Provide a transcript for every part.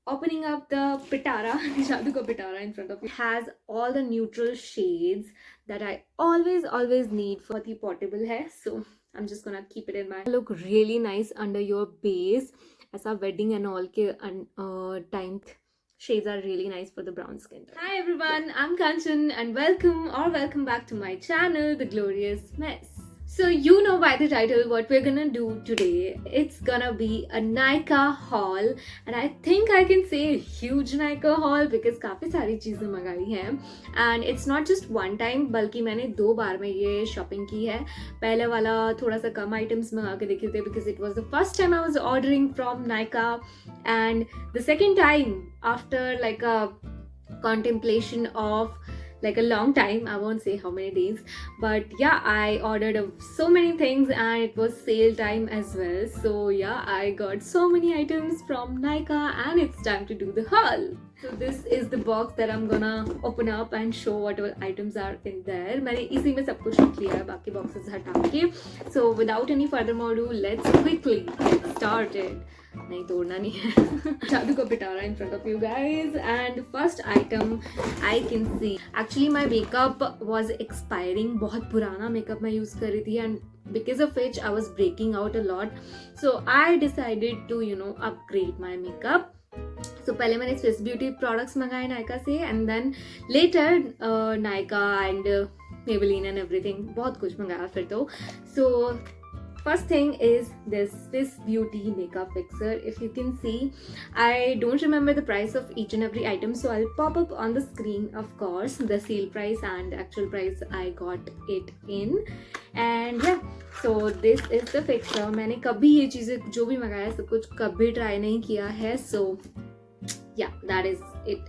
opening up the pitara, the Jadoo ka pitara in front of you. It has all the neutral shades that I always need for the portable hair. So I'm just gonna keep it in my look really nice under your base. ऐसा wedding and all के time shades are really nice for the brown skin. Hi everyone, I'm Kanchan and welcome back to my channel, The Glorious Mess. So you know by the title what we're gonna do today. It's gonna be a Nyka haul and I think I can say a huge Nyka haul because काफ़ी सारी चीज़ें मंगाई हैं and it's not just one time बल्कि मैंने 2 बार में ये shopping की है. पहले वाला थोड़ा सा कम आइटम्स मंगा के देखे थे because it was the first time I was ordering from Nyka and the second time after like a contemplation of like a long time, I won't say how many days, but yeah, I ordered so many things and it was sale time as well. So yeah, I got so many items from Nyka and it's time to do the haul. So this is the box that I'm gonna open up and show whatever items are in there. मैंने इसी में सब कुछ रख लिया है बाकी boxes हटा के. So without any further ado, let's quickly get started. नहीं तोड़ना नहीं है. जादू का पिटारा in front of you guys and first item I can see actually my makeup was expiring. बहुत पुराना makeup मैं use कर रही थी and because of which I was breaking out a lot. So I decided to upgrade my makeup. So पहले मैंने Swiss Beauty products मंगाए Nyka से and then later Nyka and Maybelline and everything बहुत कुछ मंगाया फिर तो. So first thing is this Swiss Beauty makeup fixer. If you can see, I don't remember the price of each and every item, so I'll pop up on the screen, of course, the sale price and actual price I got it in. And yeah, so this is the fixer. मैंने कभी ये चीज़ें जो भी मंगाया सब कुछ कभी try नहीं किया है. So yeah, that is it.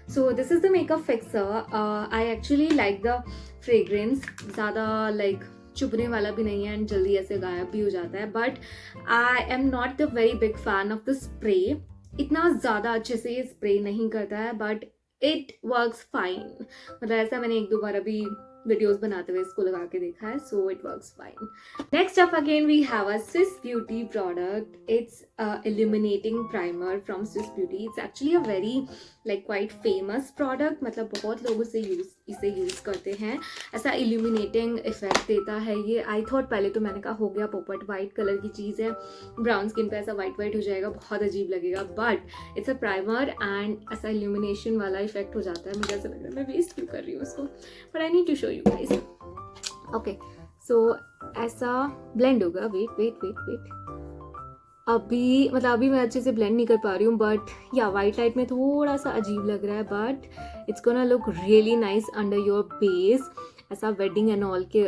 So this is the makeup fixer. I actually like the fragrance. ज़्यादा like चुभने वाला भी नहीं है एंड जल्दी ऐसे गायब भी हो जाता है. But I am not the very big fan of the spray. इतना ज़्यादा अच्छे से ये स्प्रे नहीं करता है बट इट वर्क्स फाइन. मतलब ऐसा मैंने 1-2 बार अभी वीडियोस बनाते हुए इसको लगा के देखा है. So it works fine. Next up again we have a Swiss beauty product. It's illuminating primer from Swiss Beauty. It's actually a very like quite famous product. मतलब बहुत लोग इसे यूज़ करते हैं. ऐसा illuminating effect देता है ये. I thought पहले तो मैंने कहा हो गया पोपट, वाइट कलर की चीज़ है, ब्राउन स्किन पे ऐसा वाइट हो जाएगा, बहुत अजीब लगेगा. But it's a primer and ऐसा illumination वाला इफेक्ट हो जाता है. मुझे ऐसा लग रहा है मैं वेस्ट क्यों कर रही हूँ उसको. But I need to show you guys. Okay so ऐसा ब्लेंड होगा. वेट अभी मैं अच्छे से ब्लेंड नहीं कर पा रही हूँ बट या वाइट लाइट में थोड़ा सा अजीब लग रहा है but it's gonna look really nice under your base. ऐसा वेडिंग एंड ऑल के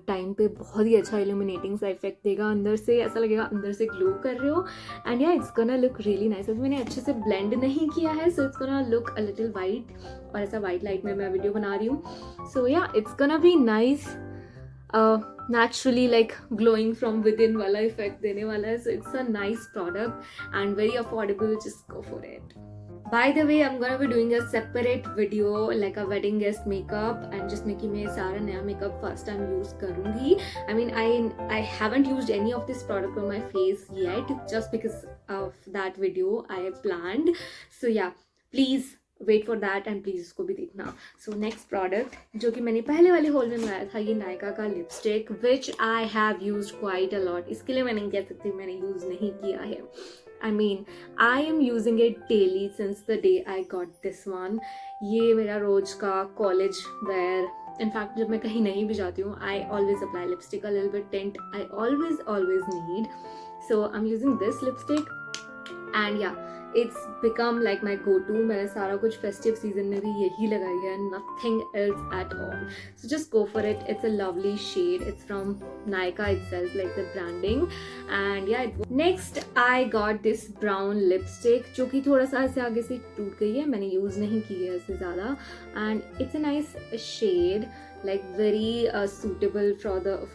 टाइम पे बहुत ही अच्छा इल्यूमिनेटिंग सा इफेक्ट देगा. अंदर से ऐसा लगेगा अंदर से ग्लो कर रहे हो एंड या it's gonna look really nice. अभी मैंने अच्छे से ब्लेंड नहीं किया है so it's gonna look a little white और ऐसा वाइट लाइट में मैं वीडियो बना रही हूँ. सो या it's gonna be nice. Naturally like glowing from within वाला effect देने वाला है. So it's a nice product and very affordable. Just go for it. By the way, I'm gonna be doing a separate video like a wedding guest makeup and जिसमें कि मैं सारा नया makeup first time use करूँगी. I mean I haven't used any of this product on my face yet just because of that video I planned. So yeah, please wait for that and please इसको भी देखना. So next product जो कि मैंने पहले वाले hall में मंगाया था ये नायका का lipstick which I have use quite a lot. इसके लिए मैं नहीं कह सकती मैंने यूज़ नहीं किया है. I mean I am using it daily since the day I got this one. ये मेरा रोज का कॉलेज वेयर. इनफैक्ट जब मैं कहीं नहीं भी जाती हूँ I always apply lipstick. A little bit tint I always need. So I am using this lipstick and या it's become like my go-to. मैंने सारा कुछ festive season में भी यही लगाई है. Nothing else at all. So just go for it. It's a lovely shade. It's from Nyka itself, like the branding. And yeah, next I got this brown lipstick जो कि थोड़ा सा ऐसे आगे से टूट गई है. मैंने यूज़ नहीं की है इससे ज़्यादा. And it's a nice shade, like very suitable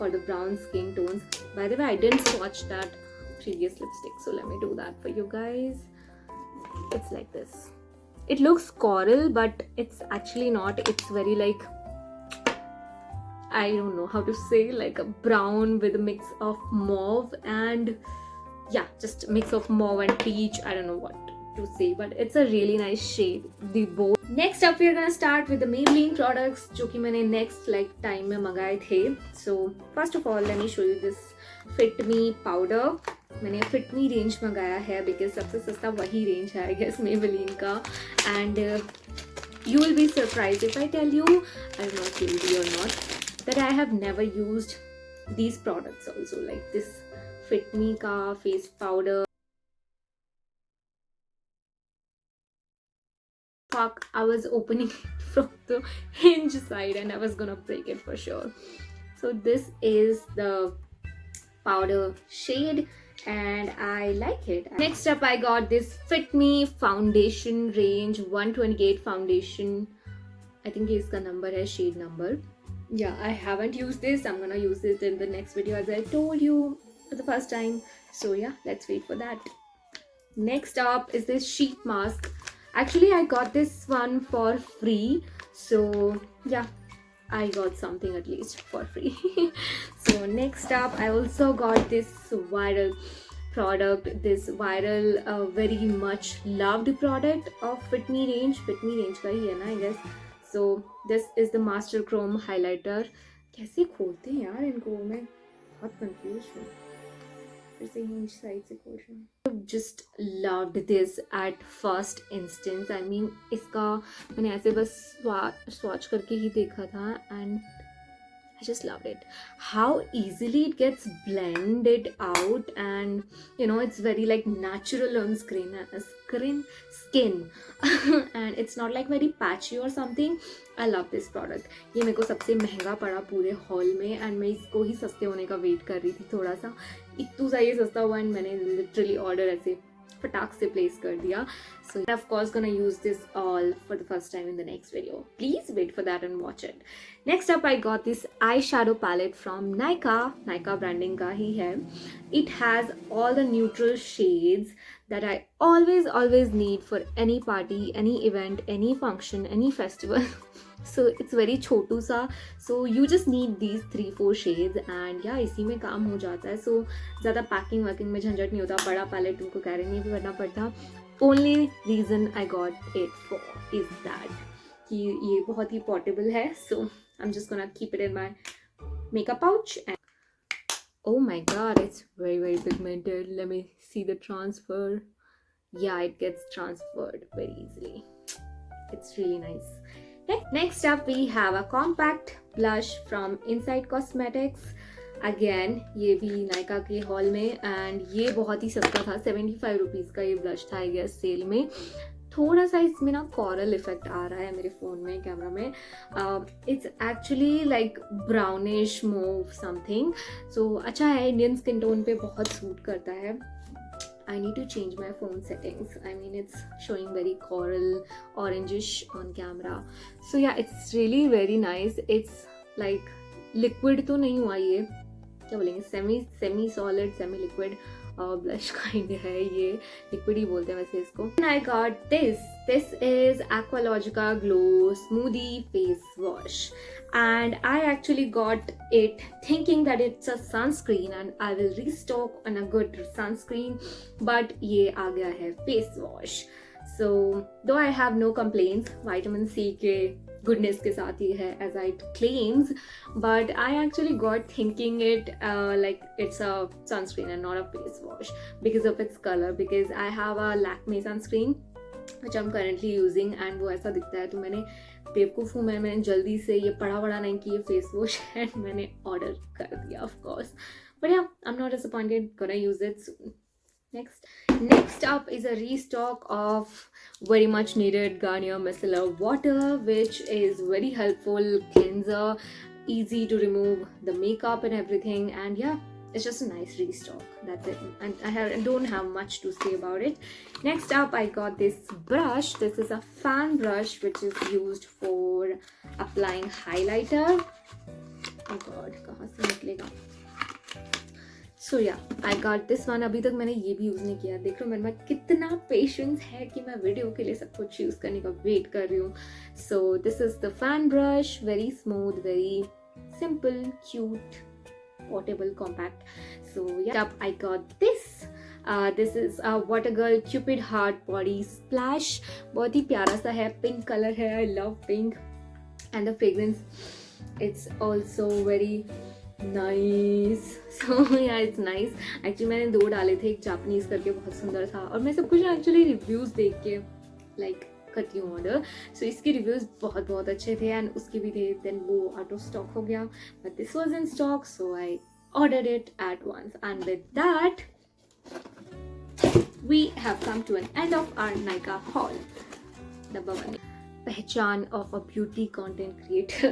for the brown skin tones. By the way, I didn't swatch that previous lipstick, so let me do that for you guys. It's like this. It looks coral but it's actually not. It's very like I don't know how to say, like a brown with a mix of mauve and yeah, just a mix of mauve and peach. I don't know what to say, but it's a really nice shade, the both. Next up, we're gonna start with the Maybelline products, जो कि मैंने next like time में मंगाए थे. So first of all, let me show you this Fit Me powder. मैंने Fit Me range मंगाया है because सबसे सस्ता वही range है I guess Maybelline का. And you will be surprised if I tell you, I don't know if you will be or not, that I have never used these products also, like this Fit Me ka face powder. Fuck, I was opening it from the hinge side and I was gonna break it for sure. So this is the powder shade and I like it. Next up, I got this Fit Me foundation range 128 foundation. I think इसका number है, shade number. Yeah, I haven't used this. I'm gonna use it in the next video as I told you for the first time. So yeah, let's wait for that. Next up is this sheet mask. Actually, I got this one for free. So yeah, I got something at least for free. So next up, I also got this viral product, this viral very much loved product of Fit Me range. Fit Me range का ही है ना I guess. So this is the Master Chrome highlighter. कैसे खोलते हैं यार इनको, मैं बहुत confused हूँ. फिर से hinge side से खोल रही हूँ. Just loved this at first instance. I mean इसका मैंने ऐसे बस swatch करके ही देखा था and I just loved it. How easily it gets blended out and you know it's very like natural on skin and it's not like very patchy or something. I love this product. ये मेरे को सबसे महंगा पड़ा पूरे hall में and मैं इसको ही सस्ते होने का वेट कर रही थी थोड़ा सा. इतना सा ये सस्ता हुआ and मैंने literally order ऐसे फटाक से place कर दिया. So of course gonna use this all for the first time in the next video. Please wait for that and watch it. Next up, I got this eyeshadow palette from Nyka. Nyka branding का ही है. It has all the neutral shades that I always need for any party, any event, any function, any festival. So it's very छोटू सा. So you just need these 3-4 shades and yeah, इसी में काम हो जाता है. So ज़्यादा packing वैकिंग में झंझट नहीं होता. बड़ा पैलेट तुमको कैरी नहीं भी करना पड़ता. Only reason I got it for is that कि ये बहुत ही portable है. So I'm just gonna keep it in my makeup pouch. And oh my god, it's very pigmented. Let me see the transfer. Yeah, it gets transferred very easily. It's really nice. Next up, we have a compact blush from Inside Cosmetics. Again, ये भी Nyka के hall में and ये बहुत ही सस्ता था. 75 rupees का ये ब्लश था I guess सेल में. थोड़ा सा इसमें ना कॉरल इफेक्ट आ रहा है मेरे फ़ोन में, कैमरा में. It's actually like brownish mauve something. So अच्छा है, इंडियन स्किन टोन पे बहुत सूट करता है. I need to change my phone settings. I mean it's showing very coral orangish on camera. So yeah, it's really very nice. It's like liquid तो नहीं हुआ ये, क्या बोलेंगे, semi solid semi liquid blush kind है ये. liquid ही बोलते हैं वैसे इसको. And I got this. This is Aqualogica Glow Smoothie Face Wash. And I actually got it thinking that it's a sunscreen and I will restock on a good sunscreen, but ये आ गया है face wash. So though I have no complaints, vitamin C के goodness के साथ ही है as it claims, but I actually got thinking it like it's a sunscreen and not a face wash because of its color, because I have a Lakme sunscreen which I'm currently using and वो ऐसा दिखता है. तो मैंने बेवकूफ़ हूँ, मैंने जल्दी से ये पढ़ा नहीं कि ये फेस वॉश है, मैंने ऑर्डर कर दिया of course. But yeah, I'm not disappointed, gonna use it soon. Next up is a restock of very much needed Garnier Micellar Water, which is very helpful cleanser, easy to remove the makeup and everything, and yeah, it's just a nice restock. That's it. And I don't have much to say about it. Next up, I got this brush. This is a fan brush which is used for applying highlighter. Oh god, कहाँ से निकलेगा? So yeah, I got this one. अभी तक मैंने ये भी use नहीं किया. देख लो मेरे में कितना पेशेंस है कि मैं वीडियो के लिए सब कुछ यूज़ करने का वेट कर रही हूँ. So this is the fan brush. Very smooth, very simple, cute, portable, compact. So yeah, up I got this This is Water Girl Cupid Heart Body Splash. बहुत ही प्यारा सा है, पिंक कलर है. I love pink. And the fragrance, it's also very nice. So yeah, it's nice. Actually मैंने 2 डाले थे, एक Japanese करके बहुत सुंदर था, और मैं सब कुछ एक्चुअली रिव्यूज देख के लाइक करती हूँ ऑर्डर. सो इसके रिव्यूज बहुत अच्छे थे, एंड उसके भी थे. देन वो आउट ऑफ स्टॉक हो गया, but this was in stock, so I ordered it at once. And with that, we have come to an end of our Nyka haul. Number 1, Pehchan of a beauty content creator.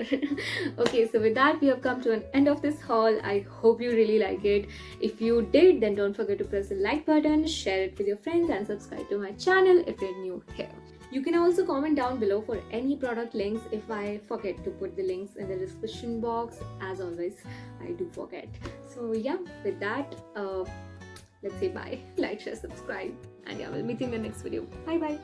Okay, so with that, we have come to an end of this haul. I hope you really like it. If you did, then don't forget to press the like button, share it with your friends, and subscribe to my channel if you're new here. You can also comment down below for any product links if I forget to put the links in the description box. As always, I do forget. So yeah, with that, let's say bye, like, share, subscribe, and yeah, we'll meet you in the next video. Bye bye.